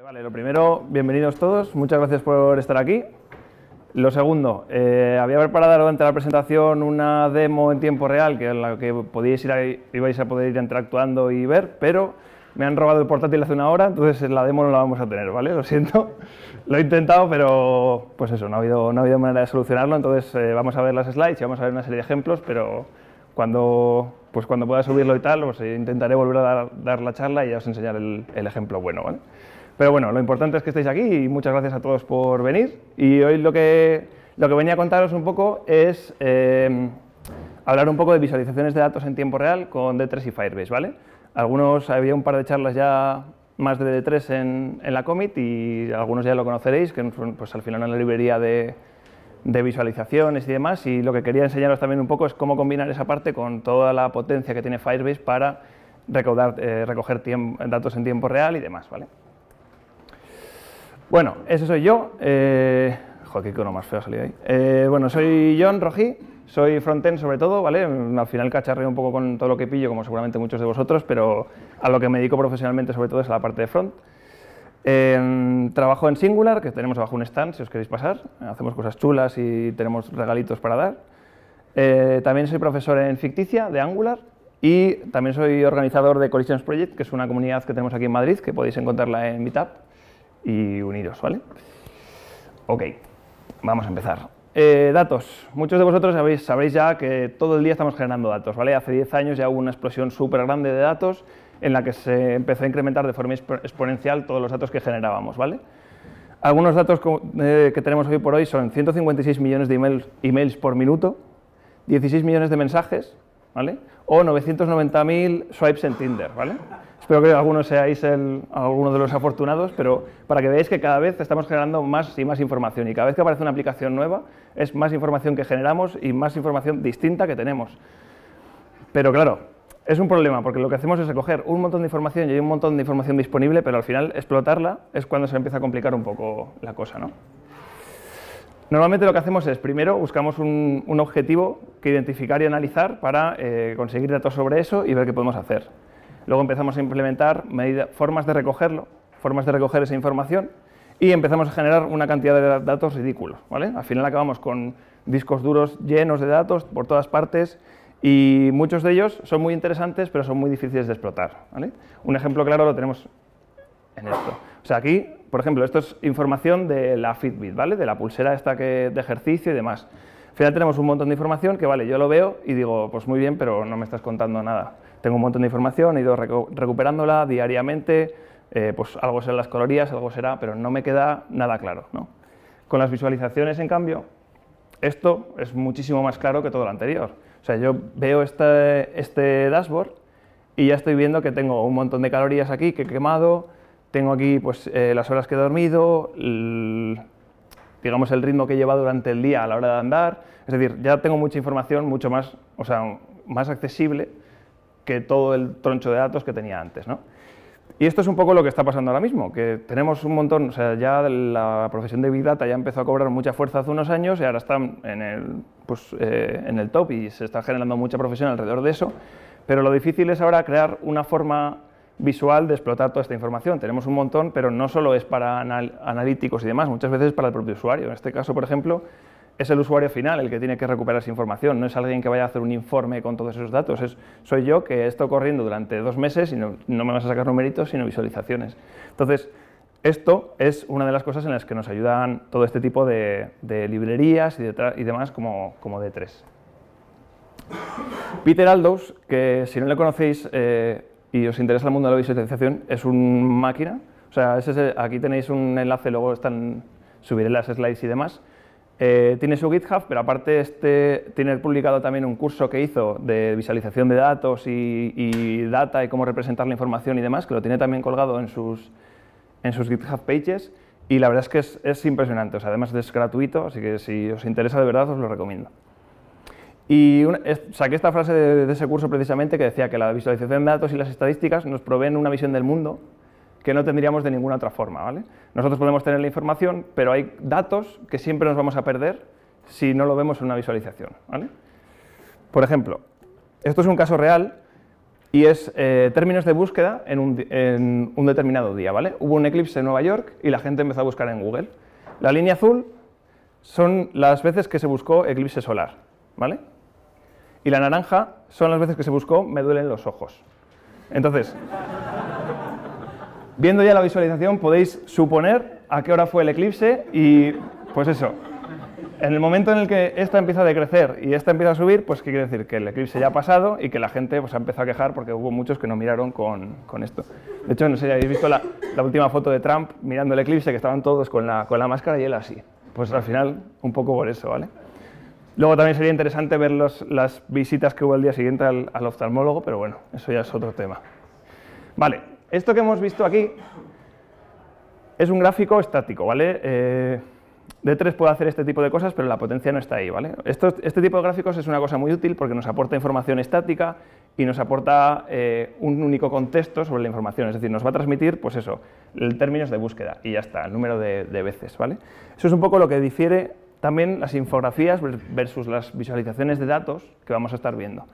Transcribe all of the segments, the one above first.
Vale, lo primero, bienvenidos todos, muchas gracias por estar aquí. Lo segundo, había preparado durante la presentación una demo en tiempo real, que en la que ibais a poder ir interactuando y ver, pero me han robado el portátil hace una hora, entonces la demo no la vamos a tener, ¿vale? Lo siento, lo he intentado, pero pues eso, no ha habido manera de solucionarlo, entonces vamos a ver las slides y vamos a ver una serie de ejemplos, pero cuando pueda subirlo y tal, pues intentaré volver a dar la charla y ya os enseñaré el ejemplo bueno, ¿vale? Pero bueno, lo importante es que estéis aquí y muchas gracias a todos por venir. Y hoy lo que venía a contaros un poco es hablar un poco de visualizaciones de datos en tiempo real con D3 y Firebase, ¿vale? Había un par de charlas ya más de D3 en la Commit y algunos ya lo conoceréis, que pues al final una librería de visualizaciones y demás, y lo que quería enseñaros también un poco es cómo combinar esa parte con toda la potencia que tiene Firebase para recoger datos en tiempo real y demás, ¿vale? Bueno, ese soy yo. Joder, qué icono más feo salió ahí. Bueno, soy Jon Rojí, soy frontend sobre todo, ¿vale? Al final cacharreo un poco con todo lo que pillo, como seguramente muchos de vosotros, pero a lo que me dedico profesionalmente sobre todo es a la parte de front. Trabajo en Singular, que tenemos abajo un stand, si os queréis pasar. Hacemos cosas chulas y tenemos regalitos para dar. También soy profesor en Ficticia, de Angular, y también soy organizador de Collisions Project, que es una comunidad que tenemos aquí en Madrid, que podéis encontrarla en Meetup. Y uniros, ¿vale? Ok, vamos a empezar. Datos. Muchos de vosotros sabréis ya que todo el día estamos generando datos, ¿vale? Hace 10 años ya hubo una explosión súper grande de datos en la que se empezó a incrementar de forma exponencial todos los datos que generábamos, ¿vale? Algunos datos que tenemos hoy por hoy son 156 millones de emails por minuto, 16 millones de mensajes, ¿vale? O 990.000 swipes en Tinder, ¿vale? Espero que algunos seáis alguno de los afortunados, pero para que veáis que cada vez estamos generando más y más información y cada vez que aparece una aplicación nueva es más información que generamos y más información distinta que tenemos. Pero claro, es un problema porque lo que hacemos es recoger un montón de información y hay un montón de información disponible, pero al final explotarla es cuando se empieza a complicar un poco la cosa, ¿no? Normalmente lo que hacemos es, primero, buscamos un objetivo que identificar y analizar para conseguir datos sobre eso y ver qué podemos hacer. Luego empezamos a implementar formas de recogerlo, formas de recoger esa información y empezamos a generar una cantidad de datos ridículos, ¿vale? Al final acabamos con discos duros llenos de datos por todas partes y muchos de ellos son muy interesantes pero son muy difíciles de explotar, ¿vale? Un ejemplo claro lo tenemos en esto. O sea, aquí, por ejemplo, esto es información de la Fitbit, ¿vale? De la pulsera esta de ejercicio y demás. Al final tenemos un montón de información que, vale, yo lo veo y digo, pues muy bien, pero no me estás contando nada. Tengo un montón de información, he ido recuperándola diariamente, pues algo serán las calorías, algo será, pero no me queda nada claro, ¿no? Con las visualizaciones, en cambio, esto es muchísimo más claro que todo lo anterior. O sea, yo veo este dashboard y ya estoy viendo que tengo un montón de calorías aquí que he quemado, tengo aquí pues, las horas que he dormido, digamos el ritmo que he llevado durante el día a la hora de andar, es decir, ya tengo mucha información mucho más, o sea, más accesible que todo el troncho de datos que tenía antes, ¿no? Y esto es un poco lo que está pasando ahora mismo, que tenemos un montón, o sea, ya la profesión de Big Data ya empezó a cobrar mucha fuerza hace unos años y ahora está en el top y se está generando mucha profesión alrededor de eso, pero lo difícil es ahora crear una forma visual de explotar toda esta información. Tenemos un montón, pero no solo es para analíticos y demás, muchas veces es para el propio usuario. En este caso, por ejemplo, es el usuario final el que tiene que recuperar esa información, no es alguien que vaya a hacer un informe con todos esos datos, soy yo que he estado corriendo durante 2 meses y no me vas a sacar numeritos, sino visualizaciones. Entonces, esto es una de las cosas en las que nos ayudan todo este tipo de librerías y demás como D3. Peter Aldows, que si no le conocéis y os interesa el mundo de la visualización, es un máquina. O sea, aquí tenéis un enlace, luego subiré las slides y demás. Tiene su GitHub, pero aparte tiene publicado también un curso que hizo de visualización de datos y data y cómo representar la información y demás, que lo tiene también colgado en sus GitHub pages y la verdad es que es impresionante, o sea, además es gratuito, así que si os interesa de verdad os lo recomiendo. Y saqué esta frase de ese curso precisamente que decía que la visualización de datos y las estadísticas nos proveen una visión del mundo que no tendríamos de ninguna otra forma, ¿vale? Nosotros podemos tener la información, pero hay datos que siempre nos vamos a perder si no lo vemos en una visualización, ¿vale? Por ejemplo, esto es un caso real y es términos de búsqueda en un determinado día, ¿vale? Hubo un eclipse en Nueva York y la gente empezó a buscar en Google. La línea azul son las veces que se buscó eclipse solar, ¿vale? Y la naranja son las veces que se buscó me duelen los ojos. Entonces, viendo ya la visualización podéis suponer a qué hora fue el eclipse y pues eso. En el momento en el que esta empieza a decrecer y esta empieza a subir, pues ¿qué quiere decir? Que el eclipse ya ha pasado y que la gente pues, ha empezado a quejar porque hubo muchos que no miraron con esto. De hecho, no sé si habéis visto la última foto de Trump mirando el eclipse, que estaban todos con la máscara y él así. Pues al final, un poco por eso, ¿vale? Luego también sería interesante ver las visitas que hubo el día siguiente al oftalmólogo, pero bueno, eso ya es otro tema. Vale, esto que hemos visto aquí es un gráfico estático, ¿vale? D3 puede hacer este tipo de cosas, pero la potencia no está ahí, ¿vale? Este tipo de gráficos es una cosa muy útil porque nos aporta información estática y nos aporta un único contexto sobre la información, es decir, nos va a transmitir, pues eso, términos de búsqueda y ya está, el número de veces, ¿vale? Eso es un poco lo que difiere también las infografías versus las visualizaciones de datos que vamos a estar viendo.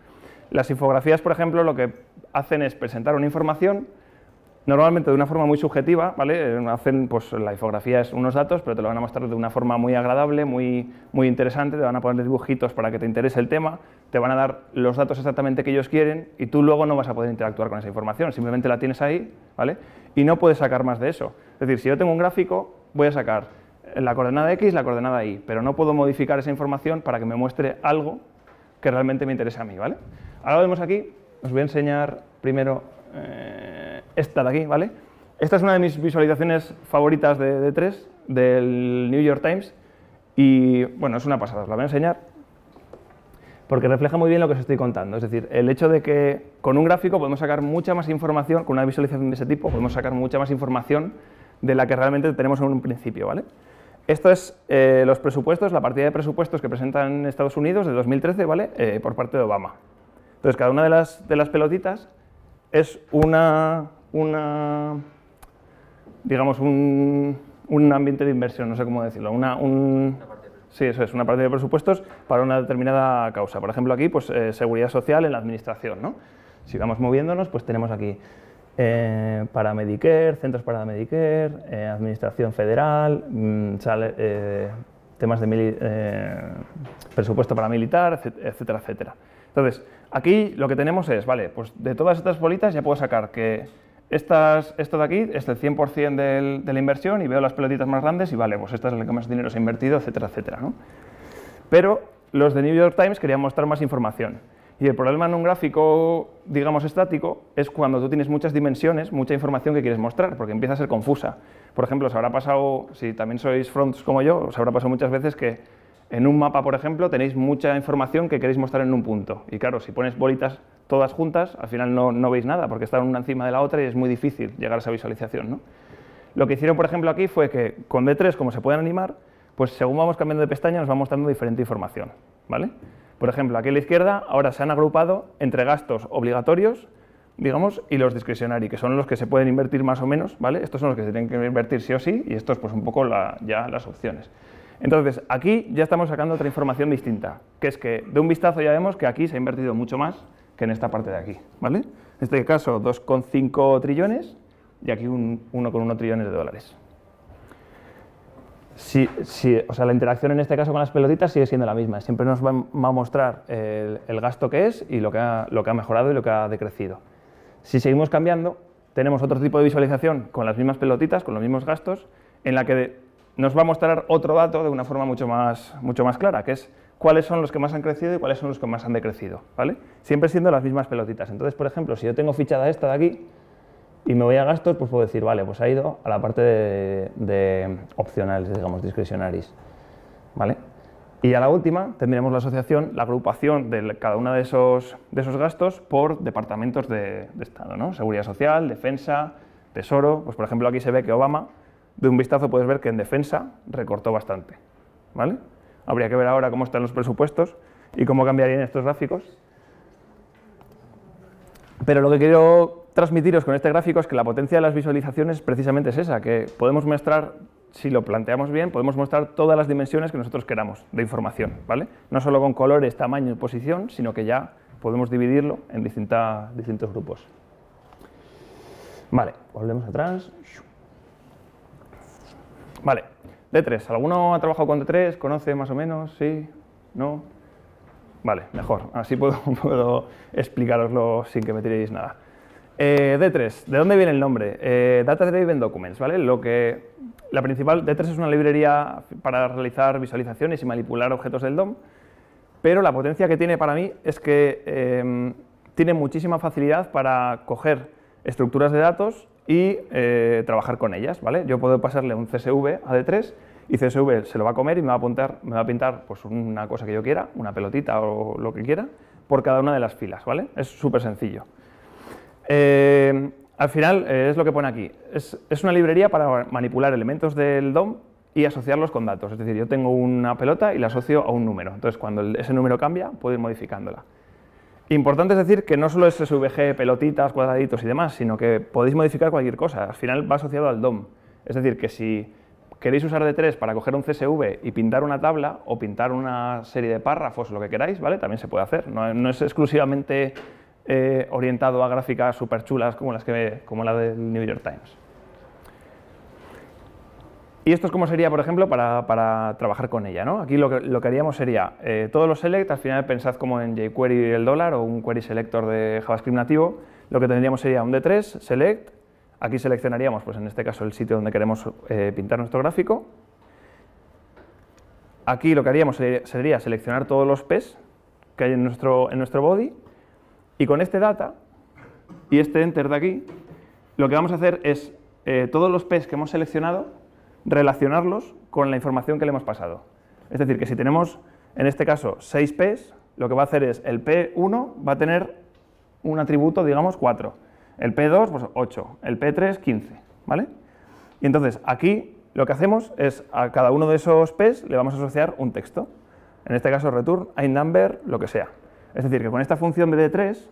Las infografías, por ejemplo, lo que hacen es presentar una información normalmente de una forma muy subjetiva, ¿vale? Hacen, pues la infografía es unos datos, pero te lo van a mostrar de una forma muy agradable, muy interesante, te van a poner dibujitos para que te interese el tema, te van a dar los datos exactamente que ellos quieren y tú luego no vas a poder interactuar con esa información, simplemente la tienes ahí, ¿vale? Y no puedes sacar más de eso. Es decir, si yo tengo un gráfico, voy a sacar la coordenada X, la coordenada Y, pero no puedo modificar esa información para que me muestre algo que realmente me interese a mí, ¿vale? Ahora lo vemos aquí, os voy a enseñar primero esta de aquí, ¿vale? Esta es una de mis visualizaciones favoritas de D3, del New York Times, y bueno, es una pasada, os la voy a enseñar, porque refleja muy bien lo que os estoy contando, es decir, el hecho de que con un gráfico podemos sacar mucha más información, con una visualización de ese tipo, podemos sacar mucha más información de la que realmente tenemos en un principio, ¿vale? Esto es los presupuestos, la partida de presupuestos que presentan Estados Unidos de 2013, ¿vale? Por parte de Obama. Entonces, cada una de las pelotitas es digamos, un ambiente de inversión, no sé cómo decirlo, sí, eso es, una partida de presupuestos para una determinada causa. Por ejemplo, aquí, pues, seguridad social en la administración, ¿no? Si vamos moviéndonos, pues tenemos aquí para Medicare, centros para Medicare, administración federal, temas de presupuesto para militar, etcétera, etcétera. Entonces, aquí lo que tenemos es, vale, pues de todas estas bolitas ya puedo sacar que esto de aquí es el 100% de la inversión y veo las pelotitas más grandes y vale, pues esta es la que más dinero se ha invertido, etcétera, etcétera, ¿no? Pero los de New York Times querían mostrar más información. Y el problema en un gráfico, digamos, estático, es cuando tú tienes muchas dimensiones, mucha información que quieres mostrar, porque empieza a ser confusa. Por ejemplo, os habrá pasado, si también sois fronts como yo, os habrá pasado muchas veces que en un mapa, por ejemplo, tenéis mucha información que queréis mostrar en un punto. Y claro, si pones bolitas todas juntas, al final no veis nada, porque están una encima de la otra y es muy difícil llegar a esa visualización, ¿no? Lo que hicieron, por ejemplo, aquí fue que con D3, como se pueden animar, pues según vamos cambiando de pestaña nos va mostrando diferente información, ¿vale? Por ejemplo, aquí a la izquierda ahora se han agrupado entre gastos obligatorios, digamos, y los discretionary, que son los que se pueden invertir más o menos, ¿vale? Estos son los que se tienen que invertir sí o sí, y estos pues un poco ya las opciones. Entonces, aquí ya estamos sacando otra información distinta, que es que de un vistazo ya vemos que aquí se ha invertido mucho más que en esta parte de aquí, ¿vale? En este caso 2,5 trillones y aquí 1,1 trillones de dólares. Sí, o sea, la interacción en este caso con las pelotitas sigue siendo la misma, siempre nos va a mostrar el gasto que es y lo que ha mejorado y lo que ha decrecido. Si seguimos cambiando, tenemos otro tipo de visualización con las mismas pelotitas, con los mismos gastos, en la que nos va a mostrar otro dato de una forma mucho más clara, que es cuáles son los que más han crecido y cuáles son los que más han decrecido, ¿vale? Siempre siendo las mismas pelotitas. Entonces, por ejemplo, si yo tengo fichada esta de aquí y me voy a gastos, pues puedo decir, vale, pues ha ido a la parte de opcionales, digamos, discretionaries, ¿vale? Y a la última tendremos la asociación, la agrupación de cada uno de esos gastos por departamentos de Estado, ¿no? Seguridad social, defensa, tesoro. Pues, por ejemplo, aquí se ve que Obama, de un vistazo puedes ver que en defensa recortó bastante, ¿vale? Habría que ver ahora cómo están los presupuestos y cómo cambiarían estos gráficos. Pero lo que quiero transmitiros con este gráfico es que la potencia de las visualizaciones precisamente es esa, que podemos mostrar, si lo planteamos bien, podemos mostrar todas las dimensiones que nosotros queramos de información, ¿vale? No solo con colores, tamaño y posición, sino que ya podemos dividirlo en distintos grupos. Vale, volvemos atrás. Vale, D3. ¿Alguno ha trabajado con D3? ¿Conoce más o menos? ¿Sí? ¿No? Vale, mejor. Así puedo explicaroslo sin que me tiréis nada. D3, ¿de dónde viene el nombre? Data Driven Documents, ¿vale? D3 es una librería para realizar visualizaciones y manipular objetos del DOM, pero la potencia que tiene para mí es que tiene muchísima facilidad para coger estructuras de datos y trabajar con ellas, ¿vale? Yo puedo pasarle un CSV a D3 y CSV se lo va a comer y me va a pintar pues, una cosa que yo quiera, una pelotita o lo que quiera, por cada una de las filas, ¿vale? Es súper sencillo. Al final, es lo que pone aquí. Es una librería para manipular elementos del DOM y asociarlos con datos. Es decir, yo tengo una pelota y la asocio a un número. Entonces, cuando ese número cambia, puedo ir modificándola. Importante es decir que no solo es SVG, pelotitas, cuadraditos y demás, sino que podéis modificar cualquier cosa. Al final va asociado al DOM. Es decir, que si queréis usar D3 para coger un CSV y pintar una tabla o pintar una serie de párrafos o lo que queráis, ¿vale? También se puede hacer. No es exclusivamente orientado a gráficas súper chulas como la del New York Times. Y esto es como sería, por ejemplo, para trabajar con ella, ¿no? Aquí lo que haríamos sería, todos los select, al final pensad como en jQuery el $, o un query selector de JavaScript nativo, lo que tendríamos sería un D3, select, aquí seleccionaríamos, pues en este caso, el sitio donde queremos pintar nuestro gráfico. Aquí lo que haríamos sería seleccionar todos los P's que hay en nuestro body, y con este data y este enter de aquí, lo que vamos a hacer es todos los P's que hemos seleccionado, relacionarlos con la información que le hemos pasado. Es decir, que si tenemos, en este caso, 6 P's, lo que va a hacer es, el P1 va a tener un atributo, digamos, 4, el P2, pues 8, el P3, 15, ¿vale? Y entonces, aquí lo que hacemos es, a cada uno de esos P's le vamos a asociar un texto. En este caso, return, inNumber, lo que sea. Es decir, que con esta función de D3,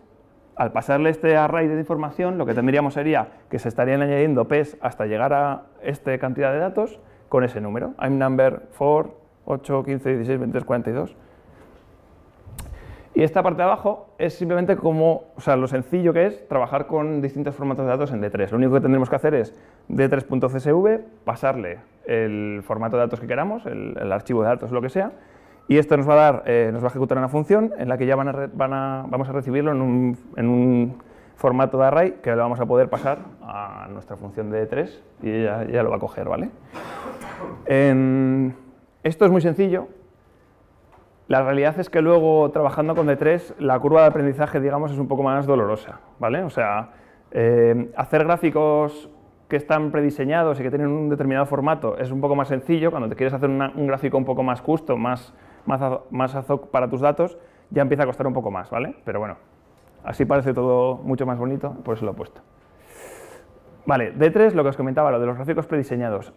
al pasarle este array de información, lo que tendríamos sería que se estarían añadiendo P's hasta llegar a esta cantidad de datos con ese número. inNumber 4, 8, 15, 16, 23, 42. Y esta parte de abajo es simplemente lo sencillo que es trabajar con distintos formatos de datos en D3. Lo único que tendremos que hacer es D3.csv, pasarle el formato de datos que queramos, el archivo de datos, lo que sea, y esto nos va a ejecutar una función en la que ya vamos a recibirlo en un formato de array que lo vamos a poder pasar a nuestra función de D3 y ya lo va a coger, ¿vale? Esto es muy sencillo. La realidad es que luego, trabajando con D3, la curva de aprendizaje, digamos, es un poco más dolorosa, ¿vale? O sea, hacer gráficos que están prediseñados y que tienen un determinado formato es un poco más sencillo. Cuando te quieres hacer un gráfico un poco más custom, más ad hoc para tus datos, ya empieza a costar un poco más, ¿vale? Pero bueno, así parece todo mucho más bonito, por eso lo he puesto. Vale, D3, lo que os comentaba, lo de los gráficos prediseñados.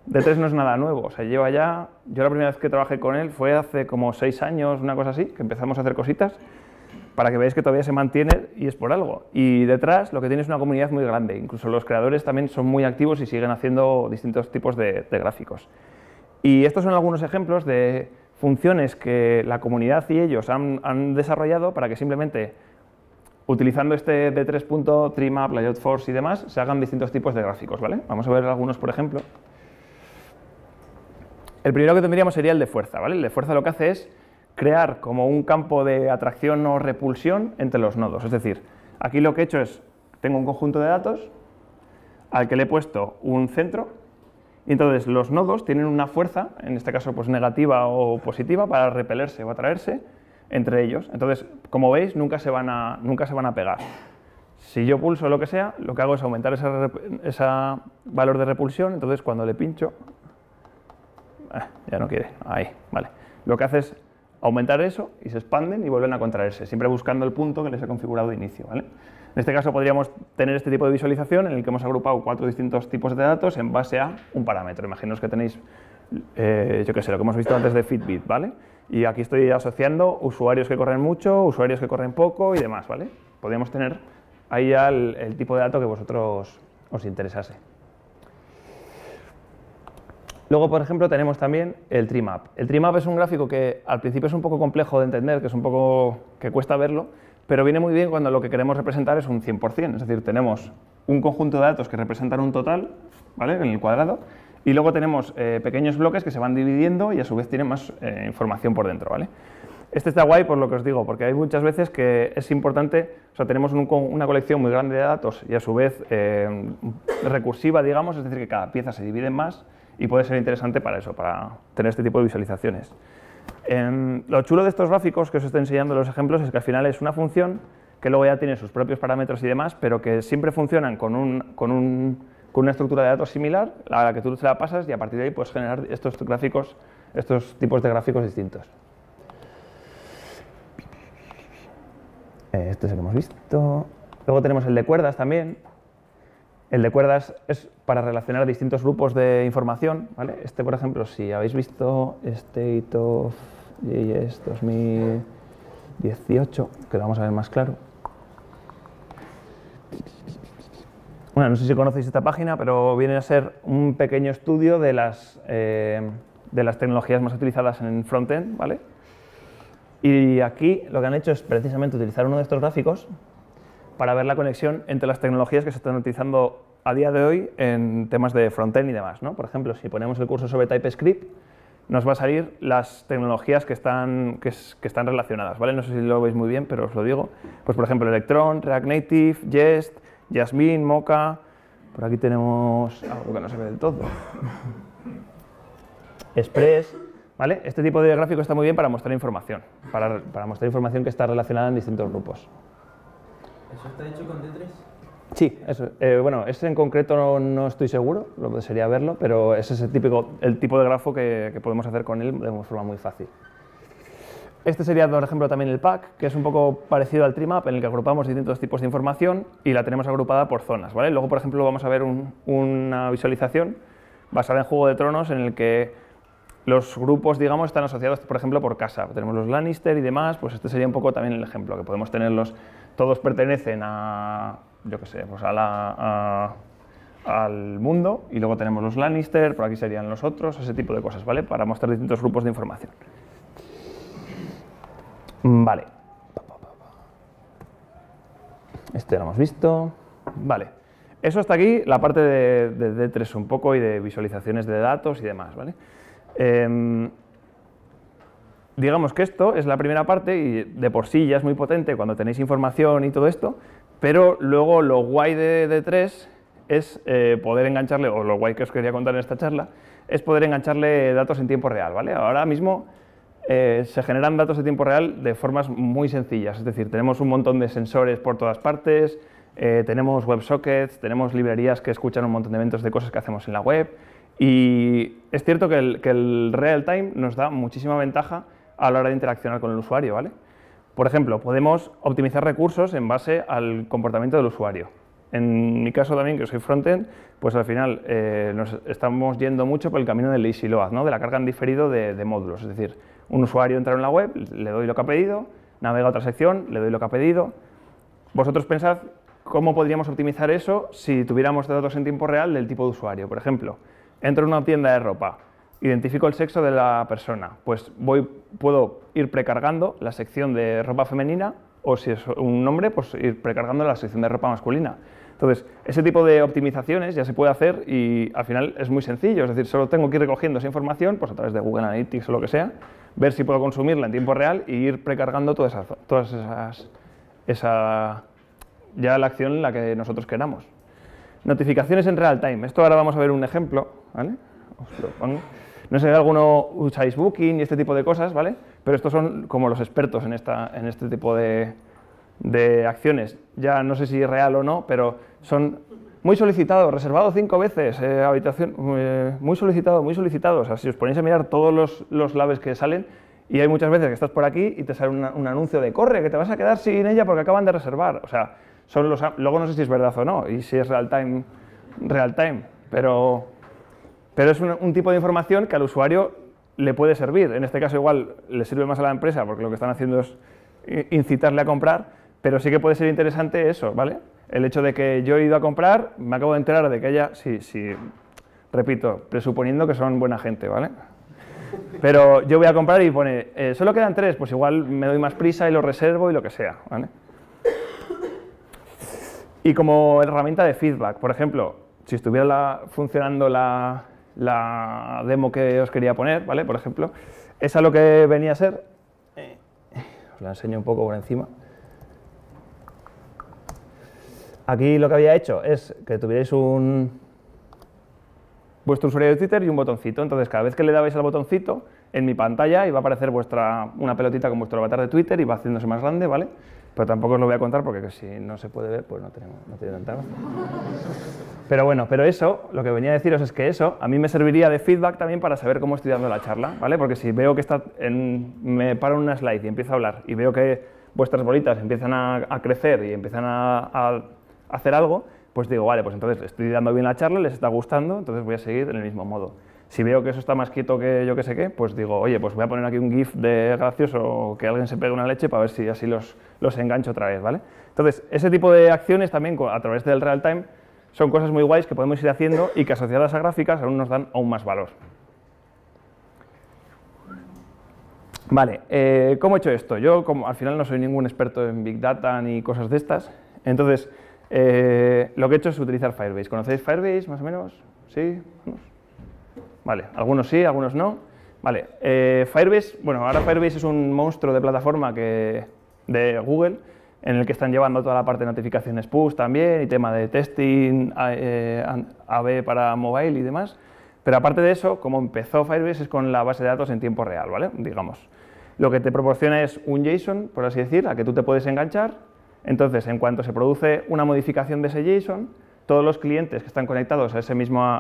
D3 no es nada nuevo, o sea, yo la primera vez que trabajé con él fue hace como 6 años, una cosa así, que empezamos a hacer cositas, para que veáis que todavía se mantiene y es por algo. Y detrás lo que tiene es una comunidad muy grande, incluso los creadores también son muy activos y siguen haciendo distintos tipos de gráficos. Y estos son algunos ejemplos de funciones que la comunidad y ellos han desarrollado para que simplemente, utilizando este D3.trimap, layout force y demás, se hagan distintos tipos de gráficos, ¿vale? Vamos a ver algunos, por ejemplo. El primero que tendríamos sería el de fuerza, ¿vale? El de fuerza lo que hace es crear como un campo de atracción o repulsión entre los nodos. Es decir, aquí lo que he hecho es, tengo un conjunto de datos al que le he puesto un centro, y entonces los nodos tienen una fuerza, en este caso pues negativa o positiva, para repelerse o atraerse entre ellos. Entonces, como veis, nunca se van a pegar. Si yo pulso lo que sea, lo que hago es aumentar ese valor de repulsión, entonces cuando le pincho, ya no quiere, ahí, vale. Lo que hace es aumentar eso y se expanden y vuelven a contraerse, siempre buscando el punto que les he configurado de inicio, ¿vale? En este caso podríamos tener este tipo de visualización en el que hemos agrupado 4 distintos tipos de datos en base a un parámetro. Imaginaos que tenéis, yo qué sé, lo que hemos visto antes de Fitbit, ¿vale? Y aquí estoy asociando usuarios que corren mucho, usuarios que corren poco y demás, ¿vale? Podríamos tener ahí ya el tipo de dato que vosotros os interesase. Luego, por ejemplo, tenemos también el tree map. El tree map es un gráfico que al principio es un poco complejo de entender, que es un poco que cuesta verlo, pero viene muy bien cuando lo que queremos representar es un 100%, es decir, tenemos un conjunto de datos que representan un total, ¿vale?, en el cuadrado, y luego tenemos pequeños bloques que se van dividiendo y a su vez tienen más información por dentro, ¿vale? Este está guay por lo que os digo, porque hay muchas veces que es importante, o sea, tenemos una colección muy grande de datos y a su vez recursiva, digamos, es decir, que cada pieza se divide en más y puede ser interesante para eso, para tener este tipo de visualizaciones. Lo chulo de estos gráficos que os estoy enseñando los ejemplos es que al final es una función que luego ya tiene sus propios parámetros y demás, pero que siempre funcionan con una estructura de datos similar a la que tú se la pasas y a partir de ahí puedes generar estos gráficos, estos tipos de gráficos distintos. Este es el que hemos visto. Luego tenemos el de cuerdas también. El de cuerdas es para relacionar distintos grupos de información, ¿vale? Este, por ejemplo, si habéis visto State of JS 2018, que lo vamos a ver más claro. Bueno, no sé si conocéis esta página, pero viene a ser un pequeño estudio de las tecnologías más utilizadas en frontend, ¿vale? Y aquí lo que han hecho es precisamente utilizar uno de estos gráficos para ver la conexión entre las tecnologías que se están utilizando a día de hoy en temas de frontend y demás, ¿no? Por ejemplo, si ponemos el curso sobre TypeScript, nos va a salir las tecnologías que están relacionadas, ¿vale? No sé si lo veis muy bien, pero os lo digo. Pues, por ejemplo, Electron, React Native, Jest, Jasmine, Mocha. Por aquí tenemos algo que no se ve del todo. Express. ¿Vale? Este tipo de gráfico está muy bien para mostrar información, para mostrar información que está relacionada en distintos grupos. ¿Eso está hecho con D3? Sí, eso. Bueno, ese en concreto no estoy seguro, lo que sería verlo, pero ese es el tipo de grafo que podemos hacer con él de forma muy fácil. Este sería, por ejemplo, también el pack, que es un poco parecido al tree map, en el que agrupamos distintos tipos de información y la tenemos agrupada por zonas, ¿vale? Luego, por ejemplo, vamos a ver una visualización basada en Juego de Tronos en el que los grupos, digamos, están asociados, por ejemplo, por casa. Tenemos los Lannister y demás, pues este sería un poco también el ejemplo, que podemos tenerlos, todos pertenecen a, yo qué sé, pues al mundo, y luego tenemos los Lannister, por aquí serían los otros, ese tipo de cosas, ¿vale? Para mostrar distintos grupos de información. Vale. Este lo hemos visto. Vale. Eso hasta aquí, la parte de D3 un poco y de visualizaciones de datos y demás, ¿vale? Digamos que esto es la primera parte y de por sí ya es muy potente cuando tenéis información y todo esto, pero luego lo guay de D3 es poder engancharle, o lo guay que os quería contar en esta charla, es poder engancharle datos en tiempo real, ¿vale? Ahora mismo se generan datos de tiempo real de formas muy sencillas, es decir, tenemos un montón de sensores por todas partes, tenemos WebSockets, tenemos librerías que escuchan un montón de eventos de cosas que hacemos en la web. Y es cierto que el real time nos da muchísima ventaja a la hora de interaccionar con el usuario, ¿vale? Por ejemplo, podemos optimizar recursos en base al comportamiento del usuario. En mi caso también, que soy frontend, pues al final nos estamos yendo mucho por el camino del lazy load, ¿no? De la carga en diferido de módulos. Es decir, un usuario entra en la web, le doy lo que ha pedido, navega a otra sección, le doy lo que ha pedido. Vosotros pensad cómo podríamos optimizar eso si tuviéramos datos en tiempo real del tipo de usuario. Por ejemplo, entro en una tienda de ropa, identifico el sexo de la persona, pues puedo ir precargando la sección de ropa femenina, o si es un hombre, pues ir precargando la sección de ropa masculina. Entonces, ese tipo de optimizaciones ya se puede hacer y al final es muy sencillo, es decir, solo tengo que ir recogiendo esa información, pues a través de Google Analytics o lo que sea, ver si puedo consumirla en tiempo real y ir precargando ya la acción en la que nosotros queramos. Notificaciones en real time. Esto ahora vamos a ver un ejemplo, ¿vale? Os lo pongo. No sé si alguno usáis Booking y este tipo de cosas, ¿vale? Pero estos son como los expertos en este tipo de acciones. Ya no sé si es real o no, pero son muy solicitados, reservado 5 veces, habitación, muy solicitado, muy solicitado. O sea, si os ponéis a mirar todos los labels que salen, y hay muchas veces que estás por aquí y te sale un anuncio de corre, que te vas a quedar sin ella porque acaban de reservar. O sea, luego no sé si es verdad o no, y si es real time, pero es un tipo de información que al usuario le puede servir. En este caso igual le sirve más a la empresa porque lo que están haciendo es incitarle a comprar, pero sí que puede ser interesante eso, ¿vale? El hecho de que yo he ido a comprar, me acabo de enterar de que ella, Repito, presuponiendo que son buena gente, ¿vale? Pero yo voy a comprar y pone, solo quedan 3, pues igual me doy más prisa y lo reservo y lo que sea, ¿vale? Y como herramienta de feedback, por ejemplo, si estuviera funcionando la demo que os quería poner, ¿vale? Por ejemplo, esa lo que venía a ser, os la enseño un poco por encima. Aquí lo que había hecho es que tuvierais vuestro usuario de Twitter y un botoncito. Entonces, cada vez que le dabais al botoncito, en mi pantalla iba a aparecer una pelotita con vuestro avatar de Twitter y va haciéndose más grande, ¿vale? Pero tampoco os lo voy a contar porque si no se puede ver, pues no tiene tanta gracia. Pero bueno, eso, lo que venía a deciros es que eso a mí me serviría de feedback también para saber cómo estoy dando la charla, ¿vale? Porque si veo que me paro en una slide y empiezo a hablar y veo que vuestras bolitas empiezan a crecer y empiezan a hacer algo, pues digo, vale, pues entonces estoy dando bien la charla, les está gustando, entonces voy a seguir en el mismo modo. Si veo que eso está más quieto que yo que sé qué, pues digo, oye, pues voy a poner aquí un GIF de gracioso que alguien se pegue una leche para ver si así los engancho otra vez, ¿vale? Entonces, ese tipo de acciones también a través del real time son cosas muy guays que podemos ir haciendo y que asociadas a gráficas aún nos dan aún más valor. Vale, ¿cómo he hecho esto? Yo como al final no soy ningún experto en Big Data ni cosas de estas, entonces lo que he hecho es utilizar Firebase. ¿Conocéis Firebase más o menos? ¿Sí? Vale, algunos sí, algunos no. Vale, Firebase, bueno, ahora Firebase es un monstruo de plataforma de Google en el que están llevando toda la parte de notificaciones push también y tema de testing, AB para mobile y demás. Pero aparte de eso, como empezó Firebase es con la base de datos en tiempo real, ¿vale? Digamos, lo que te proporciona es un JSON, por así decir, a que tú te puedes enganchar. Entonces, en cuanto se produce una modificación de ese JSON, todos los clientes que están conectados a esa misma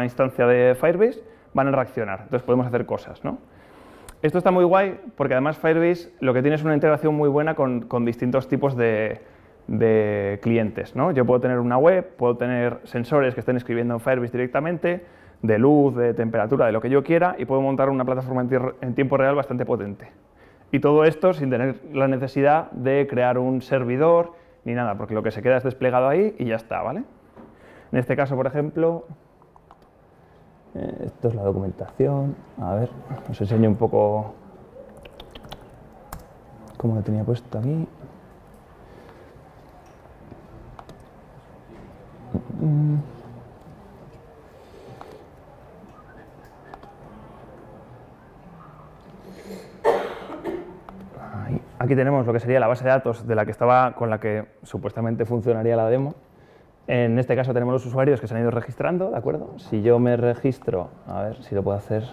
instancia de Firebase van a reaccionar. Entonces podemos hacer cosas, ¿no? Esto está muy guay porque además Firebase lo que tiene es una integración muy buena con distintos tipos de clientes, ¿no? Yo puedo tener una web, puedo tener sensores que estén escribiendo en Firebase directamente, de luz, de temperatura, de lo que yo quiera, y puedo montar una plataforma en tiempo real bastante potente. Y todo esto sin tener la necesidad de crear un servidor ni nada, porque lo que se queda es desplegado ahí y ya está, ¿vale? En este caso, por ejemplo, esto es la documentación. A ver, os enseño un poco cómo lo tenía puesto aquí. Aquí tenemos lo que sería la base de datos con la que supuestamente funcionaría la demo. En este caso tenemos los usuarios que se han ido registrando, ¿de acuerdo? Si yo me registro, a ver si lo puedo hacer.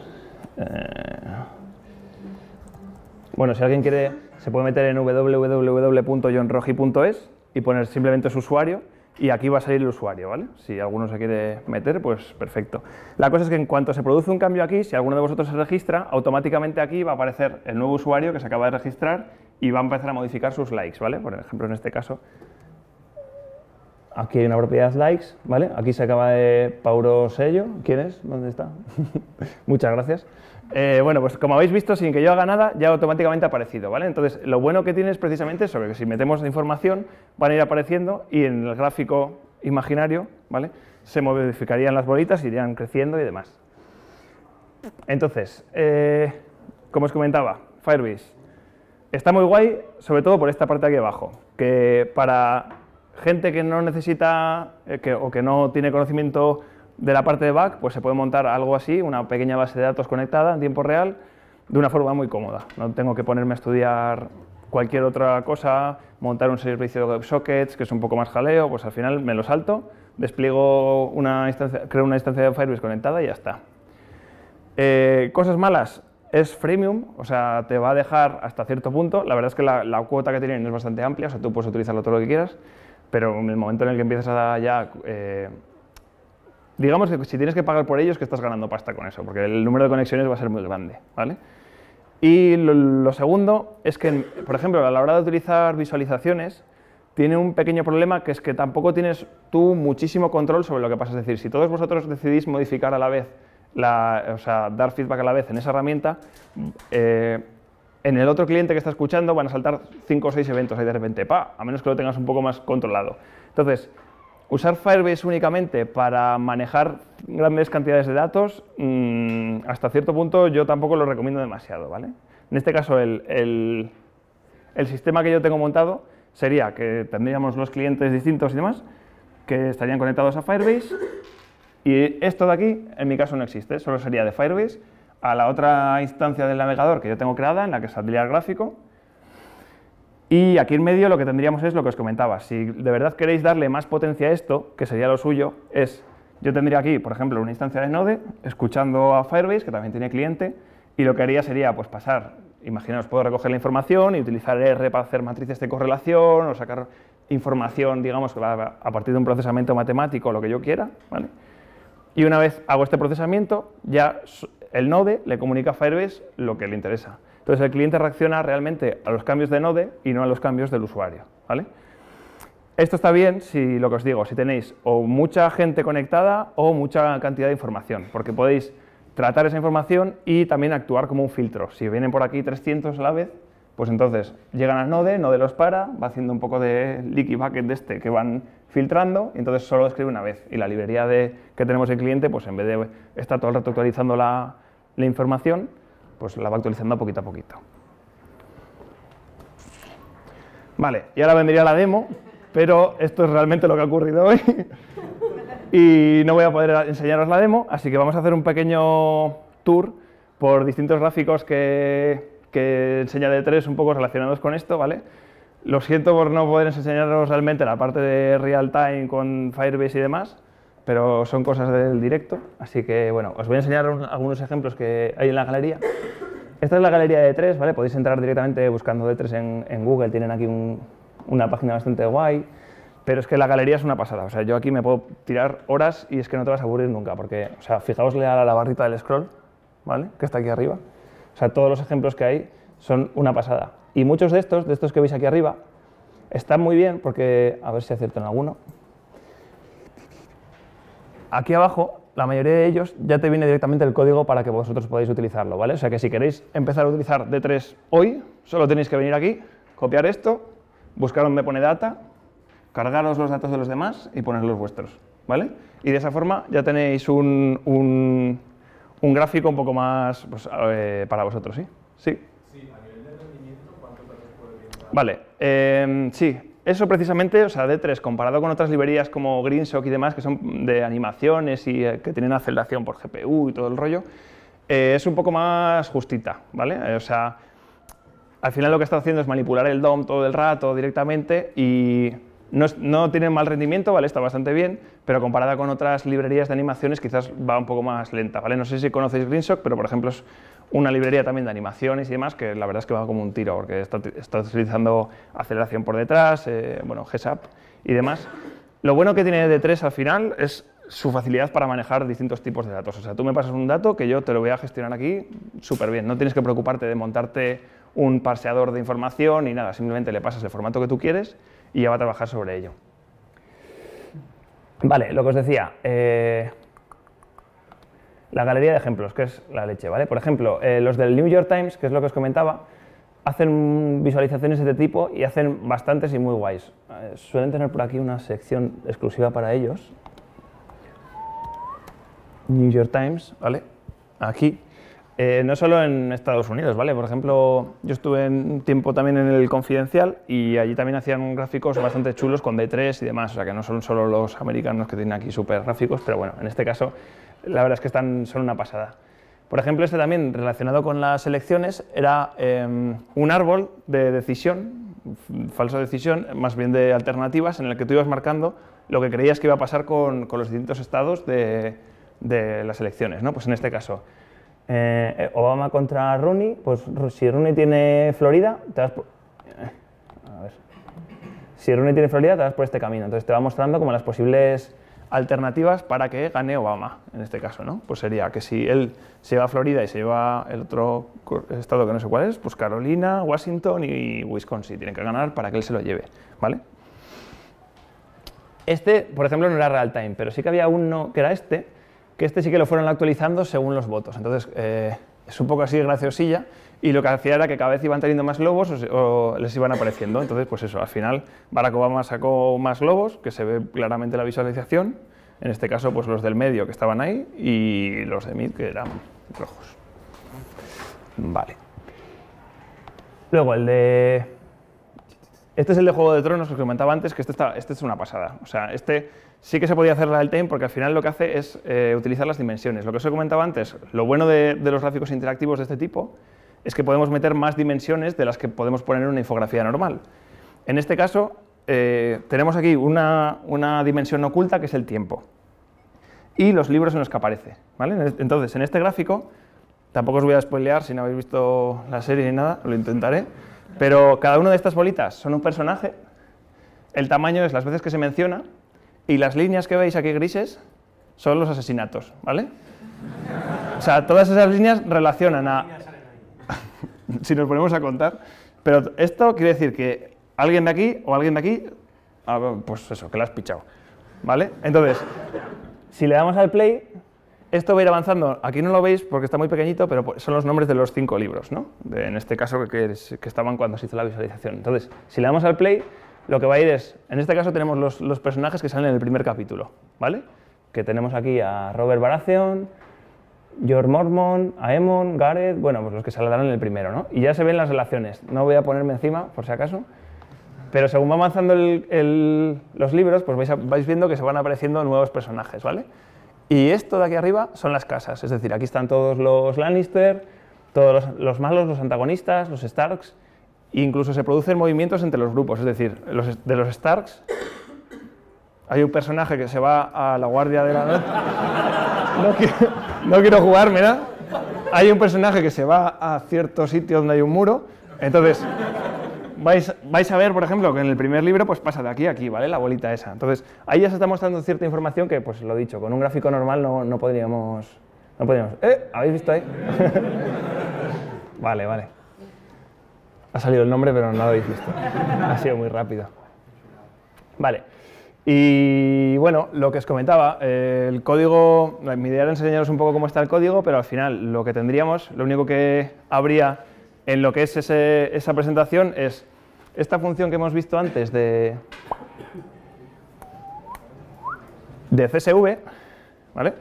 Bueno, si alguien quiere, se puede meter en www.johnroji.es y poner simplemente su usuario y aquí va a salir el usuario, ¿vale? Si alguno se quiere meter, pues perfecto. La cosa es que en cuanto se produce un cambio aquí, si alguno de vosotros se registra, automáticamente aquí va a aparecer el nuevo usuario que se acaba de registrar y va a empezar a modificar sus likes, ¿vale? Por ejemplo, en este caso, aquí hay una propiedad likes, ¿vale? Aquí se acaba de Pauro Sello. ¿Quién es? ¿Dónde está? Muchas gracias. Bueno, pues como habéis visto, sin que yo haga nada, ya automáticamente ha aparecido, ¿vale? Entonces, lo bueno que tiene es precisamente eso, que si metemos información, van a ir apareciendo y en el gráfico imaginario, ¿vale? Se modificarían las bolitas, irían creciendo y demás. Entonces, como os comentaba, Firebase está muy guay, sobre todo por esta parte de aquí abajo, que para gente que no necesita o que no tiene conocimiento de la parte de back, pues se puede montar algo así, una pequeña base de datos conectada en tiempo real, de una forma muy cómoda. No tengo que ponerme a estudiar cualquier otra cosa, montar un servicio de WebSockets, que es un poco más jaleo, pues al final me lo salto, despliego creo una instancia de Firebase conectada y ya está. Cosas malas, es freemium, o sea, te va a dejar hasta cierto punto. La verdad es que la cuota que tienen es bastante amplia, o sea, tú puedes utilizarlo todo lo que quieras, pero en el momento en el que empiezas a digamos que si tienes que pagar por ellos, que estás ganando pasta con eso, porque el número de conexiones va a ser muy grande, ¿vale? Y lo segundo es que, por ejemplo, a la hora de utilizar visualizaciones, tiene un pequeño problema, que es que tampoco tienes tú muchísimo control sobre lo que pasa. Es decir, si todos vosotros decidís modificar a la vez, o sea, dar feedback a la vez en esa herramienta, en el otro cliente que está escuchando van a saltar 5 o 6 eventos ahí de repente, a menos que lo tengas un poco más controlado. Entonces, Usar Firebase únicamente para manejar grandes cantidades de datos, hasta cierto punto yo tampoco lo recomiendo demasiado, ¿vale? En este caso, el sistema que yo tengo montado sería que tendríamos los clientes distintos y demás, que estarían conectados a Firebase, y esto de aquí, en mi caso, no existe, solo sería de Firebase a la otra instancia del navegador que yo tengo creada, en la que saldría el gráfico. Y aquí en medio lo que tendríamos es lo que os comentaba. Si de verdad queréis darle más potencia a esto, que sería lo suyo, yo tendría aquí, por ejemplo, una instancia de Node, escuchando a Firebase, que también tiene cliente, y lo que haría sería pues pasar, imaginaos, puedo recoger la información y utilizar R para hacer matrices de correlación o sacar información, digamos, a partir de un procesamiento matemático, lo que yo quiera, ¿vale? Y una vez hago este procesamiento, ya el Node le comunica a Firebase lo que le interesa. Entonces el cliente reacciona realmente a los cambios de Node y no a los cambios del usuario, ¿vale? Esto está bien si, lo que os digo, si tenéis o mucha gente conectada o mucha cantidad de información, porque podéis tratar esa información y también actuar como un filtro. Si vienen por aquí 300 a la vez, pues entonces llegan al Node, Node los para, va haciendo un poco de leaky bucket de este que van filtrando, y entonces solo escribe una vez. Y la librería que tenemos el cliente, pues en vez de estar todo el rato actualizando la información, pues la va actualizando poquito a poquito. Vale, y ahora vendría la demo, pero esto es realmente lo que ha ocurrido hoy y no voy a poder enseñaros la demo, así que vamos a hacer un pequeño tour por distintos gráficos que enseña D3 un poco relacionados con esto, ¿vale? Lo siento por no poder enseñaros realmente la parte de real time con Firebase y demás, pero son cosas del directo, así que bueno, os voy a enseñar algunos ejemplos que hay en la galería. Esta es la galería de D3, ¿vale? Podéis entrar directamente buscando D3 en Google, tienen aquí una página bastante guay, pero es que la galería es una pasada, o sea, yo aquí me puedo tirar horas y es que no te vas a aburrir nunca, porque, o sea, fijaosle a la barrita del scroll, ¿vale? Que está aquí arriba, o sea, todos los ejemplos que hay son una pasada. Y muchos de estos que veis aquí arriba, están muy bien porque, a ver si acierto en alguno. Aquí abajo, la mayoría de ellos ya te viene directamente el código para que vosotros podáis utilizarlo, ¿vale? O sea que si queréis empezar a utilizar D3 hoy, solo tenéis que venir aquí, copiar esto, buscar donde pone data, cargaros los datos de los demás y poner los vuestros, ¿vale? Y de esa forma ya tenéis un gráfico un poco más pues, para vosotros, ¿sí? Sí. Sí, a nivel de rendimiento, ¿cuánto datos puede utilizar? Vale, sí. Eso precisamente, o sea, D3 comparado con otras librerías como GreenSock y demás, que son de animaciones y que tienen aceleración por GPU y todo el rollo, es un poco más justita, ¿vale? O sea, al final lo que está haciendo es manipular el DOM todo el rato directamente y no tiene mal rendimiento, ¿vale? Está bastante bien, pero comparada con otras librerías de animaciones quizás va un poco más lenta, ¿vale? No sé si conocéis GreenSock, pero por ejemplo es una librería también de animaciones y demás que la verdad es que va como un tiro, porque está utilizando aceleración por detrás, bueno, GSAP y demás. Lo bueno que tiene D3 al final es su facilidad para manejar distintos tipos de datos. O sea, tú me pasas un dato que yo te lo voy a gestionar aquí súper bien. No tienes que preocuparte de montarte un parseador de información ni nada, simplemente le pasas el formato que tú quieres y ya va a trabajar sobre ello. Vale, lo que os decía, la galería de ejemplos, que es la leche, ¿vale? Por ejemplo, los del New York Times, que es lo que os comentaba, hacen visualizaciones de este tipo y hacen bastantes y muy guays. Suelen tener por aquí una sección exclusiva para ellos. New York Times, ¿vale? Aquí. No solo en Estados Unidos, ¿vale? Por ejemplo, yo estuve un tiempo también en el Confidencial y allí también hacían gráficos bastante chulos con D3 y demás, o sea que no son solo los americanos que tienen aquí súper gráficos, pero bueno, en este caso la verdad es que son una pasada. Por ejemplo, este también relacionado con las elecciones era un árbol de decisión, falsa decisión, más bien de alternativas, en el que tú ibas marcando lo que creías que iba a pasar con los distintos estados de las elecciones, ¿no? Pues en este caso, Obama contra Rooney, pues si Rooney tiene Florida, te vas por... Si Rooney tiene Florida, te vas por este camino. Entonces te va mostrando como las posibles alternativas para que gane Obama, en este caso, ¿no? Pues sería que si él se lleva a Florida y se lleva el otro estado que no sé cuál es, pues Carolina, Washington y Wisconsin tienen que ganar para que él se lo lleve, ¿vale? Este, por ejemplo, no era real time, pero sí que había uno que era este, que este sí que lo fueron actualizando según los votos. Entonces, Es un poco así graciosilla, y lo que hacía era que cada vez iban teniendo más globos o les iban apareciendo. Entonces, pues eso, al final Barack Obama sacó más globos, que se ve claramente la visualización, en este caso pues los del medio que estaban ahí y los de mid que eran rojos. Vale. Luego el de... Este es el de Juego de Tronos que os comentaba antes, que este es una pasada. O sea, este sí que se podía hacer real time porque al final lo que hace es utilizar las dimensiones. Lo que os he comentado antes, lo bueno de los gráficos interactivos de este tipo es que podemos meter más dimensiones de las que podemos poner en una infografía normal. En este caso, tenemos aquí una dimensión oculta que es el tiempo y los libros en los que aparece, ¿vale? Entonces, en este gráfico, tampoco os voy a spoilear si no habéis visto la serie ni nada, lo intentaré, pero cada una de estas bolitas son un personaje, el tamaño es las veces que se menciona y las líneas que veis aquí grises son los asesinatos, ¿vale? O sea, todas esas líneas relacionan a... si nos ponemos a contar, pero esto quiere decir que alguien de aquí o alguien de aquí, pues eso, que la has pichado, ¿vale? Entonces, si le damos al play, esto va a ir avanzando. Aquí no lo veis porque está muy pequeñito, pero son los nombres de los 5 libros, ¿no? En este caso que estaban cuando se hizo la visualización. Entonces, si le damos al play, lo que va a ir es, en este caso tenemos los personajes que salen en el primer capítulo, ¿vale? Que tenemos aquí a Robert Baratheon, George Mormont, Aemon, Gareth, bueno, pues los que saldrán en el primero, ¿no? Y ya se ven las relaciones. No voy a ponerme encima, por si acaso, pero según va avanzando los libros, pues vais viendo que se van apareciendo nuevos personajes, ¿vale? Y esto de aquí arriba son las casas, es decir, aquí están todos los Lannister, todos los malos, los antagonistas, los Starks, e incluso se producen movimientos entre los grupos, es decir, de los Starks hay un personaje que se va a la Guardia de la Noche. No quiero jugar, mira. Hay un personaje que se va a cierto sitio donde hay un muro. Entonces, vais a ver, por ejemplo, que en el primer libro pues pasa de aquí a aquí, ¿vale? La bolita esa. Entonces, ahí ya se está mostrando cierta información que, pues lo dicho, con un gráfico normal no podríamos... ¿Habéis visto ahí? Vale. Ha salido el nombre, pero no lo habéis visto. Ha sido muy rápido. Vale. Y bueno, lo que os comentaba, el código, mi idea era enseñaros un poco cómo está el código, pero al final lo que tendríamos, lo único que habría en lo que es esa presentación es esta función que hemos visto antes de CSV, ¿vale?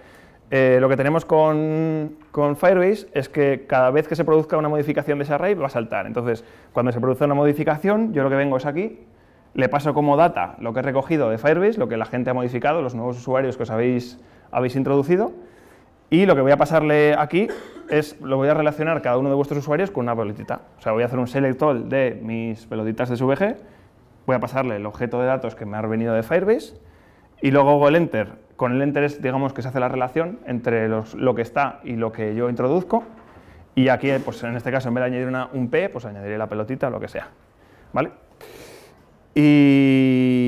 Lo que tenemos con Firebase es que cada vez que se produzca una modificación de ese array va a saltar. Entonces, cuando se produce una modificación, yo lo que vengo es aquí, le paso como data lo que he recogido de Firebase, lo que la gente ha modificado, los nuevos usuarios que os habéis introducido, y lo que voy a pasarle aquí es, lo voy a relacionar cada uno de vuestros usuarios con una pelotita. O sea, voy a hacer un select all de mis pelotitas de SVG, voy a pasarle el objeto de datos que me ha venido de Firebase, y luego hago el enter. Con el enter es, digamos, que se hace la relación entre lo que está y lo que yo introduzco, y aquí, pues en este caso, en vez de añadir un P, pues añadiré la pelotita o lo que sea, ¿vale? Y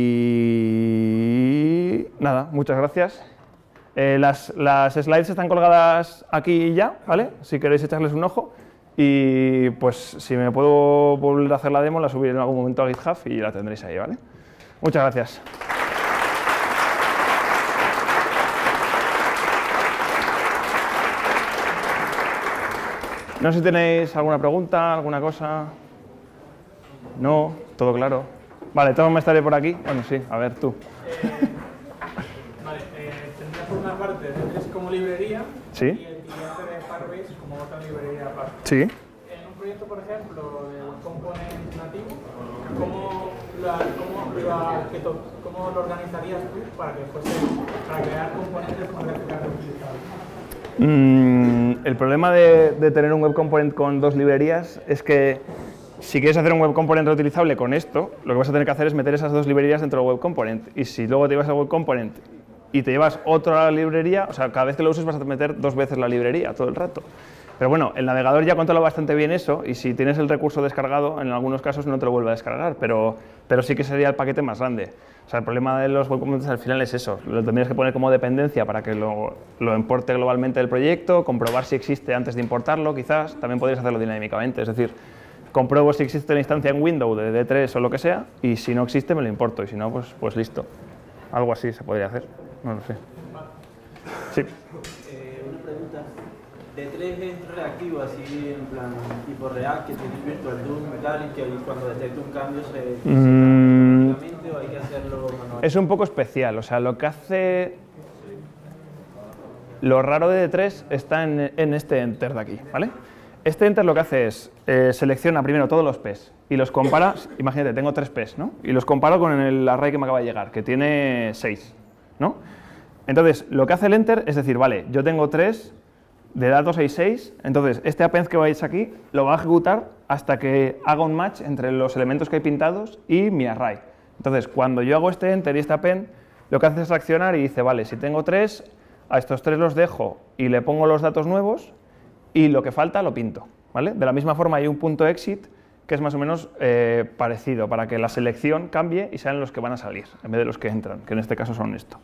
nada, muchas gracias. Las slides están colgadas aquí ya, ¿vale? Si queréis echarles un ojo. Y pues si me puedo volver a hacer la demo, la subiré en algún momento a GitHub y la tendréis ahí, ¿vale? Muchas gracias. No sé si tenéis alguna pregunta, alguna cosa. No, todo claro. Vale, todo me estaré por aquí. Bueno, sí, a ver tú. Vale, tendrías por una parte tendrías como librería ¿Sí? y el cliente de Firebase como otra librería aparte. Sí. En un proyecto, por ejemplo, de un componente nativo, ¿cómo lo organizarías tú para crear componentes con gráficas reutilizables? El problema de tener un web component con dos librerías es que si quieres hacer un web component reutilizable con esto, lo que vas a tener que hacer es meter esas dos librerías dentro del web component. Y si luego te llevas al web component y te llevas otra librería, o sea, cada vez que lo uses vas a meter 2 veces la librería todo el rato. Pero bueno, el navegador ya controla bastante bien eso, y si tienes el recurso descargado, en algunos casos no te lo vuelve a descargar, pero sí que sería el paquete más grande. O sea, el problema de los web components al final es eso, lo tendrías que poner como dependencia para que lo importe globalmente del proyecto, comprobar si existe antes de importarlo, quizás, también podrías hacerlo dinámicamente, es decir, compruebo si existe la instancia en Windows de D3 o lo que sea, y si no existe me lo importo, y si no, pues listo. Algo así se podría hacer, no lo sé. Sí. Una pregunta. D3 es reactivo, así en plan tipo React, que tiene Virtual DOM y tal, y que cuando detecta un cambio se automáticamente o hay que hacerlo manualmente. Es un poco especial, o sea, lo que hace... Lo raro de D3 está en este enter de aquí, ¿vale? Este enter lo que hace es, selecciona primero todos los P's y los compara, imagínate, tengo 3 P's, ¿no? Y los comparo con el array que me acaba de llegar, que tiene 6, ¿no? Entonces, lo que hace el enter es decir, vale, yo tengo 3, de datos hay 6, entonces este append que veis aquí lo va a ejecutar hasta que haga un match entre los elementos que hay pintados y mi array. Entonces, cuando yo hago este enter y este append, lo que hace es reaccionar y dice, vale, si tengo 3, a estos 3 los dejo y le pongo los datos nuevos y lo que falta lo pinto, ¿vale? De la misma forma hay un punto exit que es más o menos parecido, para que la selección cambie y sean los que van a salir, en vez de los que entran, que en este caso son esto,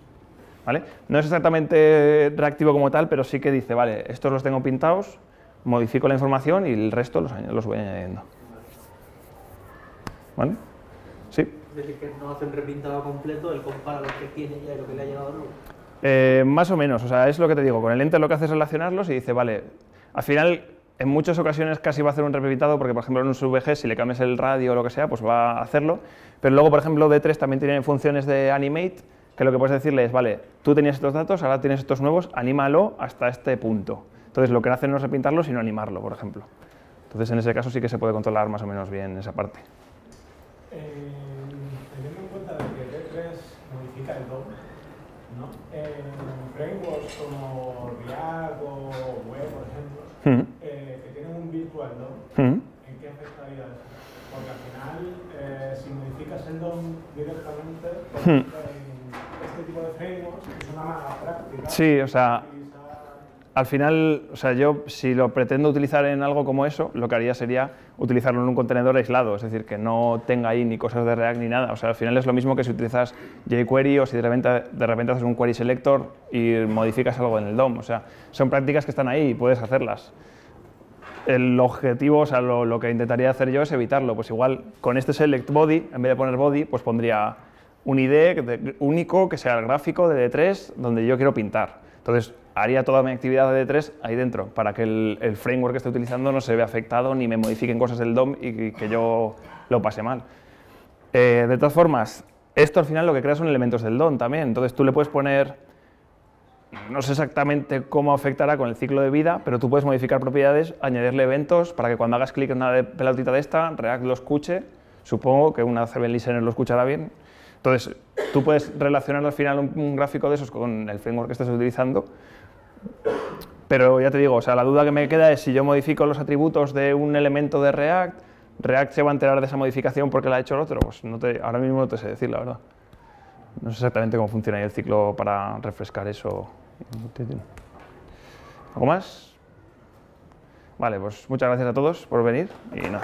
¿vale? No es exactamente reactivo como tal, pero sí que dice, vale, estos los tengo pintados, modifico la información y el resto los voy añadiendo. ¿Vale? Sí. Es decir, que no hace un repintado completo, él compara lo que tiene ya y lo que le ha llegado luego. Más o menos, o sea, es lo que te digo, con el enter lo que hace es relacionarlos y dice, vale, al final en muchas ocasiones casi va a hacer un repintado porque, por ejemplo, en un SVG, si le cambias el radio o lo que sea, pues va a hacerlo, pero luego, por ejemplo, D3 también tiene funciones de animate, que lo que puedes decirle es, vale, tú tenías estos datos, ahora tienes estos nuevos, anímalo hasta este punto. Entonces, lo que hace no es repintarlo, sino animarlo, por ejemplo. Entonces, en ese caso sí que se puede controlar más o menos bien esa parte. Teniendo en cuenta de que D3 modifica el DOM, ¿no? Frameworks como React o Web, por ejemplo, que tienen un virtual DOM, ¿en qué afectaría eso? Porque al final, si modificas el DOM directamente, este tipo de frameworks es una mala práctica. Sí, o sea, al final, o sea, yo si lo pretendo utilizar en algo como eso, lo que haría sería utilizarlo en un contenedor aislado, es decir, que no tenga ahí ni cosas de React ni nada. O sea, al final es lo mismo que si utilizas jQuery o si de repente haces un query selector y modificas algo en el DOM. O sea, son prácticas que están ahí y puedes hacerlas. El objetivo, o sea, lo que intentaría hacer yo es evitarlo. Pues igual con este select body, en vez de poner body, pues pondría un ID único que sea el gráfico de D3 donde yo quiero pintar. Entonces, haría toda mi actividad de D3 ahí dentro, para que el framework que esté utilizando no se vea afectado ni me modifiquen cosas del DOM y que yo lo pase mal. De todas formas, esto al final lo que crea son elementos del DOM también. Entonces, tú le puedes poner, no sé exactamente cómo afectará con el ciclo de vida, pero tú puedes modificar propiedades, añadirle eventos para que cuando hagas clic en una pelotita de esta, React lo escuche. Supongo que una CB Listener lo escuchará bien. Entonces, tú puedes relacionar al final un gráfico de esos con el framework que estés utilizando, pero ya te digo, o sea, la duda que me queda es si yo modifico los atributos de un elemento de React, ¿React se va a enterar de esa modificación porque la ha hecho el otro? Pues ahora mismo no te sé decir, la verdad. No sé exactamente cómo funciona ahí el ciclo para refrescar eso. ¿Algo más? Vale, pues muchas gracias a todos por venir y nada.